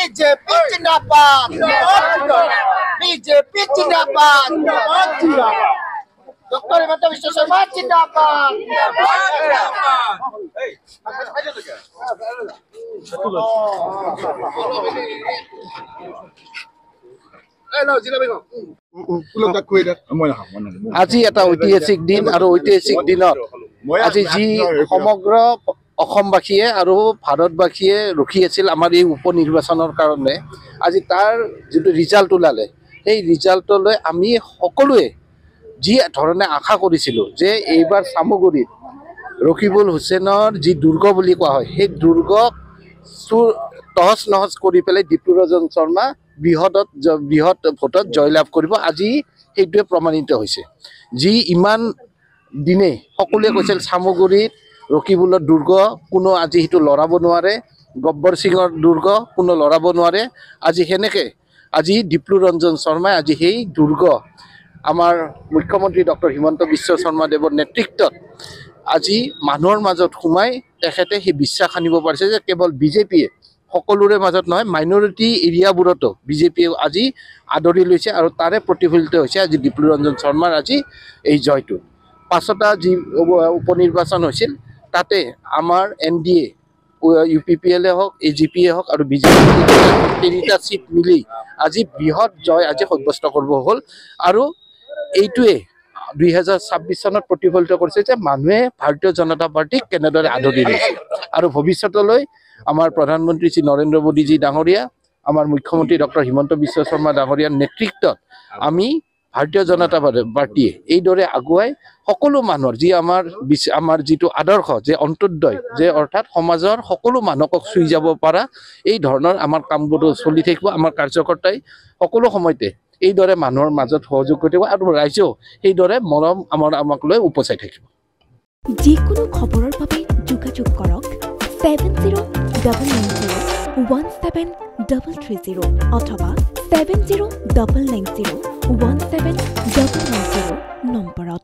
BJP जिंदाबाद BJP जिंदाबाद doctor Himanta विश्व शर्मा जिंदाबाद আজি এটা ঐতিহাসিক দিন আৰু ঐতিহাসিক দিনত আজি যি সমগ্ৰ অসমবাসীয়ে আৰু ভাৰতবাসীয়ে ৰখি আছিল আমাৰ এই উপনিৰ্বাচনৰ কাৰণে আজি তাৰ যিটো ৰিজাল্ট ওলালে সেই ৰিজাল্টলৈ আমি সকলোৱে যি ধৰণে আশা কৰিছিলোঁ যে এইবাৰ চামগুৰিত ৰকিবুল হুছেইনৰ যি দুৰ্গ বুলি কোৱা হয় সেই দুৰ্গক তহছ নহছ কৰি পেলাই ডিপ্লুৰঞ্জন শৰ্মা বৃহৎ ভোটত জয়লাভ কৰিব আজি সেইটোৱে প্ৰমাণিত হৈছে যি ইমান দিনে সকলোৱে কৈছিল চামগুৰিত ৰকিবুলৰ দুৰ্গ কোনো আজি সেইটো লৰাব নোৱাৰে গব্বৰ সিঙৰ দুৰ্গ কোনো লৰাব নোৱাৰে আজি সেনেকৈ আজি ডিপ্লুৰঞ্জন শৰ্মাই আজি সেই দুৰ্গ আমাৰ মুখ্যমন্ত্ৰী ডক্টৰ হিমন্ত বিশ্ব শৰ্মাদেৱৰ নেতৃত্বত আজি মানুহৰ মাজত সোমাই তেখেতে সেই বিশ্বাস আনিব পাৰিছে যে কেৱল বিজেপিয়ে সকলোৰে মাজত নহয় মাইনৰিটি এৰিয়াবোৰতো বিজেপিয়ে আজি আদৰি লৈছে আৰু তাৰে প্ৰতিফলিত হৈছে আজি ডিপ্লুৰঞ্জন শৰ্মাৰ আজি এই জয়টো পাছতা যি উপনিৰ্বাচন হৈছিল তাতে আমাৰ NDA UPPL হওক AGP হওক আৰু বিজেপি তিনিটা সিট মিলি আজি বৃহৎ জয় আজি সাব্যস্ত কৰিব হ'ল আৰু এইটোৱে 2026 চনত প্ৰতিফলিত কৰিছে যে মানুহে ভাৰতীয় জনতা পাৰ্টিক কেনেদৰে আদৰি লৈছে আৰু ভৱিষ্যতলৈ আমাৰ প্ৰধানমন্ত্ৰী শ্ৰী নৰেন্দ্ৰ মোদীজী ডাঙৰীয়া আমাৰ মুখ্যমন্ত্ৰী ডক্টৰ হিমন্ত বিশ্ব শৰ্মা ডাঙৰীয়াৰ নেতৃত্বত আমি ভাৰতীয় জনতা পাৰ্টিয়ে এইদৰে আগুৱাই সকলো মানুহৰ যি আমাৰ যিটো আদৰ্শ যে অন্তোদয় যে অৰ্থাৎ সমাজৰ সকলো মানুহক চুই যাব পৰা এই ধৰণৰ আমাৰ কামবোৰ চলি থাকিব আমাৰ কাৰ্যকৰ্তাই সকলো সময়তে এইদৰে মানুহৰ মাজত সহযোগ কৰি থাকিব আৰু ৰাইজেও সেইদৰে মৰম আমাক লৈ উপচাই থাকিব যিকোনো খবৰৰ বাবে যোগাযোগ কৰক 7099017330 অথবা 7099017390 নম্বৰত